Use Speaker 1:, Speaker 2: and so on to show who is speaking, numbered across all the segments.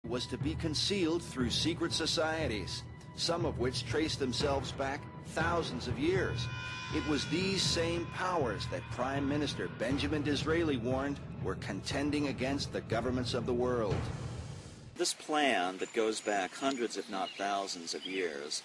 Speaker 1: was to be concealed through secret societies, some of which trace themselves back thousands of years. It was these same powers that Prime Minister Benjamin Disraeli warned were contending against the governments of the world.
Speaker 2: This plan that goes back hundreds, if not thousands of years,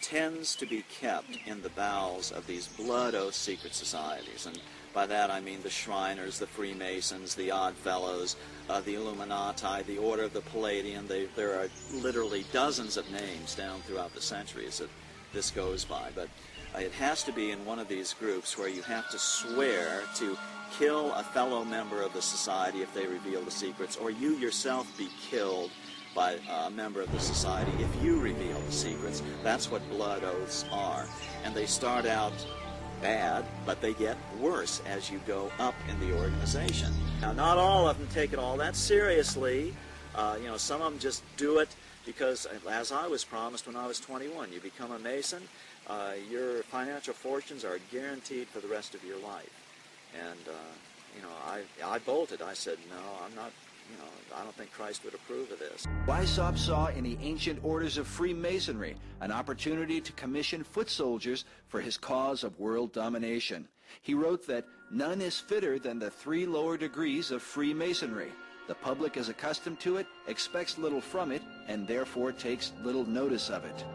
Speaker 2: tends to be kept in the bowels of these blood oath secret societies. And by that I mean the Shriners, the Freemasons, the Oddfellows, the Illuminati, the Order of the Palladian. There are literally dozens of names down throughout the centuries that this goes by. But it has to be in one of these groups where you have to swear to kill a fellow member of the society if they reveal the secrets, or you yourself be killed by a member of the society if you reveal the secrets. That's what blood oaths are. And they start out bad, but they get worse as you go up in the organization. Now, not all of them take it all that seriously. Some of them just do it because, as I was promised when I was 21, you become a Mason, your financial fortunes are guaranteed for the rest of your life. And, I bolted. I said, no, I'm not, I don't think Christ would approve of this.
Speaker 1: Weishaupt saw in the ancient orders of Freemasonry an opportunity to commission foot soldiers for his cause of world domination. He wrote that none is fitter than the 3 lower degrees of Freemasonry. The public is accustomed to it, expects little from it, and therefore takes little notice of it.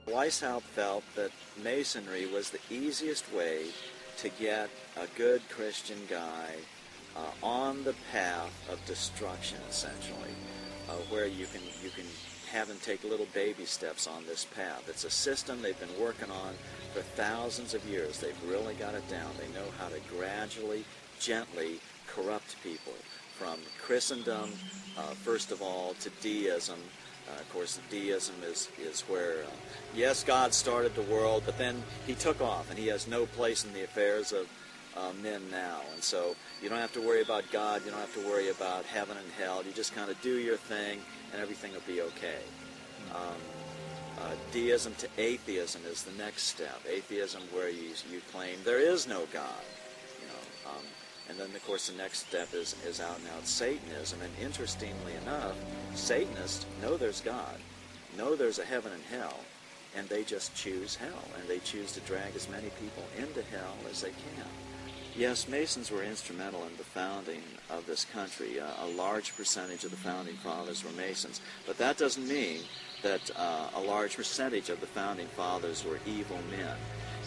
Speaker 2: Weishaupt felt that Masonry was the easiest way to get a good Christian guy on the path of destruction, essentially, where you can have them take little baby steps on this path. It's a system they've been working on for thousands of years. They've really got it down. They know how to gradually, gently corrupt people from Christendom, first of all, to deism. Of course, deism is where, yes, God started the world, but then he took off, and he has no place in the affairs of men now. And so you don't have to worry about God, you don't have to worry about heaven and hell. You just kind of do your thing, and everything will be okay. Deism to atheism is the next step. Atheism, where you claim there is no God. And then, of course, the next step is out and out Satanism. And interestingly enough, Satanists know there's God, know there's a heaven and hell, and they just choose hell, and they choose to drag as many people into hell as they can. Yes, Masons were instrumental in the founding of this country. A large percentage of the founding fathers were Masons, but that doesn't mean that a large percentage of the founding fathers were evil men.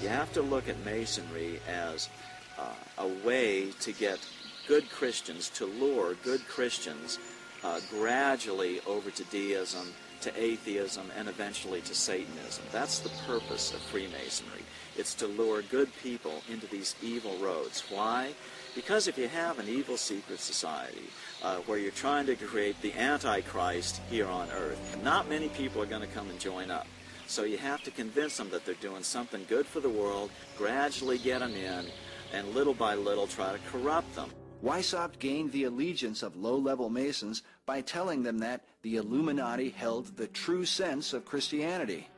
Speaker 2: You have to look at Masonry as a way to get good Christians, to lure good Christians gradually over to deism, to atheism, and eventually to Satanism. That's the purpose of Freemasonry. It's to lure good people into these evil roads. Why? Because if you have an evil secret society where you're trying to create the Antichrist here on earth, not many people are going to come and join up. So you have to convince them that they're doing something good for the world, gradually get them in, and little by little try to corrupt them.
Speaker 1: Weishaupt gained the allegiance of low-level Masons by telling them that the Illuminati held the true sense of Christianity.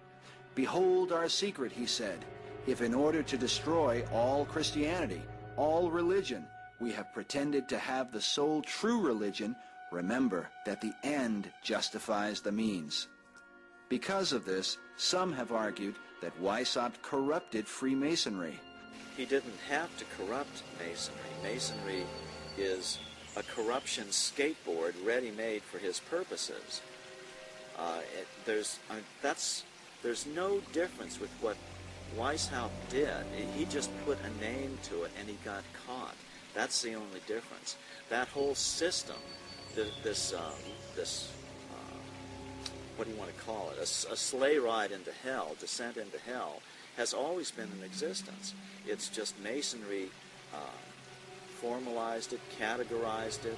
Speaker 1: "Behold our secret," he said, "if in order to destroy all Christianity, all religion, we have pretended to have the sole true religion, remember that the end justifies the means." Because of this, some have argued that Weishaupt corrupted Freemasonry.
Speaker 2: He didn't have to corrupt Masonry. Masonry is a corruption skateboard ready-made for his purposes. There's no difference with what Weishaupt did. He just put a name to it and he got caught. That's the only difference. That whole system, this what do you want to call it? A sleigh ride into hell, descent into hell, has always been in existence. It's just Masonry formalized it, categorized it,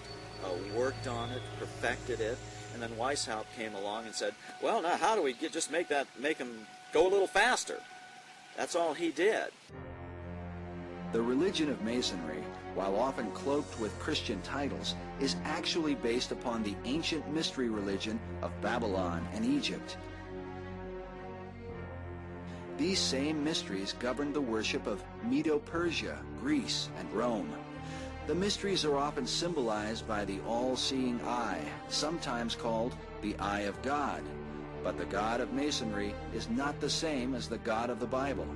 Speaker 2: worked on it, perfected it, and then Weishaupt came along and said, well, now how do we make them go a little faster? That's all he did.
Speaker 1: The religion of Masonry, while often cloaked with Christian titles, is actually based upon the ancient mystery religion of Babylon and Egypt. These same mysteries governed the worship of Medo-Persia, Greece, and Rome. The mysteries are often symbolized by the all-seeing eye, sometimes called the eye of God. But the God of Masonry is not the same as the God of the Bible.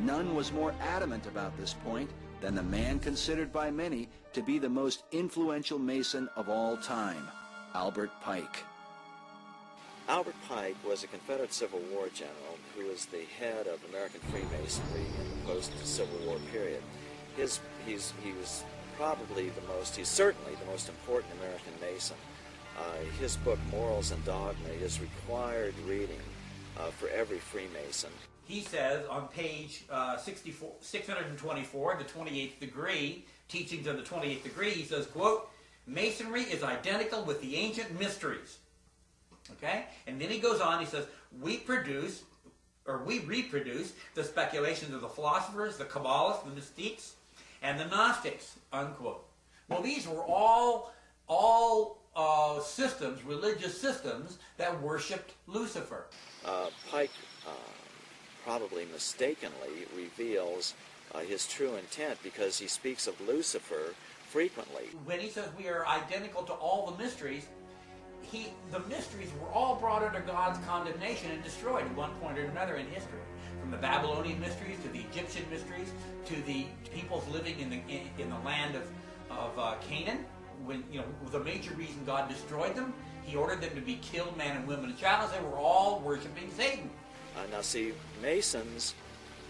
Speaker 1: None was more adamant about this point than the man considered by many to be the most influential Mason of all time, Albert Pike.
Speaker 2: Albert Pike was a Confederate Civil War general who was the head of American Freemasonry in the post-Civil War period. He was probably he's certainly the most important American Mason. His book, Morals and Dogma, is required reading for every Freemason.
Speaker 3: He says on page 624, the 28th degree, Teachings of the 28th Degree, he says, quote, Masonry is identical with the ancient mysteries. Okay? And then he goes on, he says, we reproduce the speculations of the philosophers, the Kabbalists, the mystics, and the Gnostics, unquote. Well, these were all systems, religious systems, that worshipped Lucifer.
Speaker 2: Pike probably mistakenly reveals his true intent because he speaks of Lucifer frequently.
Speaker 3: When he says we are identical to all the mysteries, the mysteries were all brought under God's condemnation and destroyed at one point or another in history. From the Babylonian mysteries to the Egyptian mysteries to the peoples living in the land of Canaan. When the major reason God destroyed them, He ordered them to be killed, man and woman and child, as they were all worshiping Satan.
Speaker 2: Now see, Masons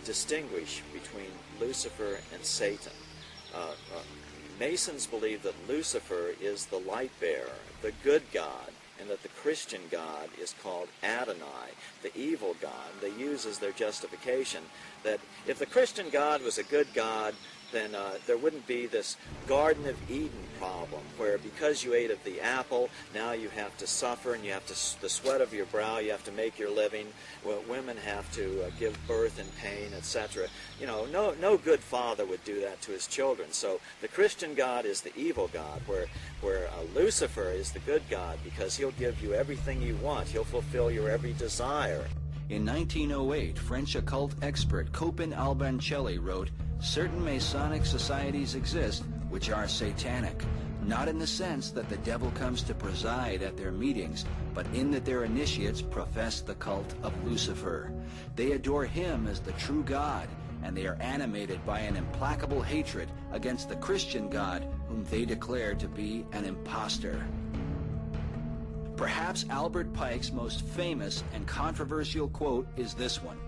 Speaker 2: distinguish between Lucifer and Satan. Masons believe that Lucifer is the light bearer, the good God, and that the Christian God is called Adonai, the evil God. They use as their justification that if the Christian God was a good God, then there wouldn't be this Garden of Eden problem where because you ate of the apple, now you have to suffer and you have to, the sweat of your brow, you have to make your living. Well, women have to give birth in pain, etc. No good father would do that to his children. So the Christian God is the evil God, where Lucifer is the good God because he'll give you everything you want. He'll fulfill your every desire.
Speaker 1: In 1908, French occult expert Copin Albancelli wrote, certain Masonic societies exist which are satanic, not in the sense that the devil comes to preside at their meetings, but in that their initiates profess the cult of Lucifer. They adore him as the true God, and they are animated by an implacable hatred against the Christian God whom they declare to be an impostor. Perhaps Albert Pike's most famous and controversial quote is this one.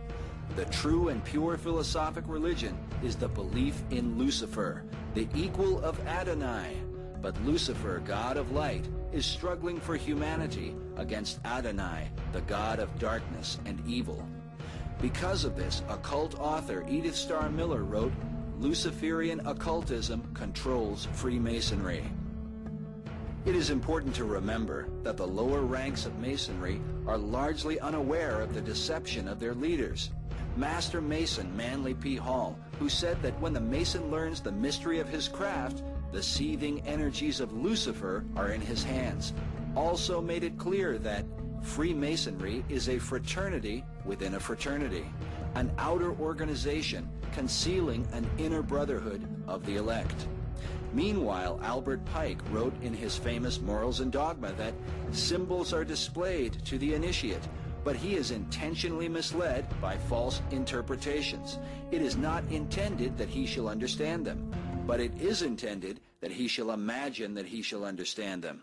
Speaker 1: The true and pure philosophic religion is the belief in Lucifer, the equal of Adonai. But Lucifer, God of light, is struggling for humanity against Adonai, the God of darkness and evil. Because of this, occult author Edith Starr Miller wrote, Luciferian occultism controls Freemasonry. It is important to remember that the lower ranks of Masonry are largely unaware of the deception of their leaders. Master Mason Manly P. Hall, who said that when the Mason learns the mystery of his craft, the seething energies of Lucifer are in his hands, also made it clear that Freemasonry is a fraternity within a fraternity, an outer organization concealing an inner brotherhood of the elect. Meanwhile, Albert Pike wrote in his famous Morals and Dogma that symbols are displayed to the initiate, but he is intentionally misled by false interpretations. It is not intended that he shall understand them, but it is intended that he shall imagine that he shall understand them.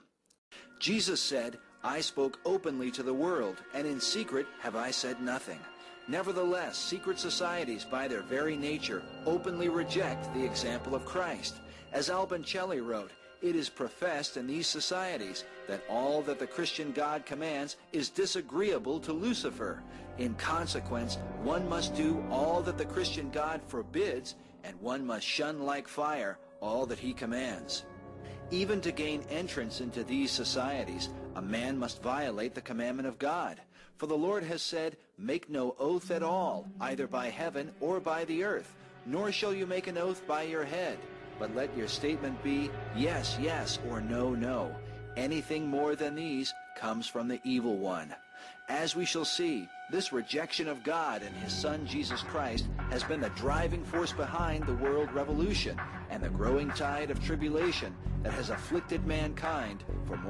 Speaker 1: Jesus said, I spoke openly to the world, and in secret have I said nothing. Nevertheless, secret societies by their very nature openly reject the example of Christ. As Albancelli wrote, it is professed in these societies that all that the Christian God commands is disagreeable to Lucifer. In consequence, one must do all that the Christian God forbids, and one must shun like fire all that he commands. Even to gain entrance into these societies, a man must violate the commandment of God. For the Lord has said, make no oath at all, either by heaven or by the earth, nor shall you make an oath by your head. But let your statement be, yes, yes, or no, no. Anything more than these comes from the evil one. As we shall see, this rejection of God and his Son Jesus Christ has been the driving force behind the world revolution and the growing tide of tribulation that has afflicted mankind for more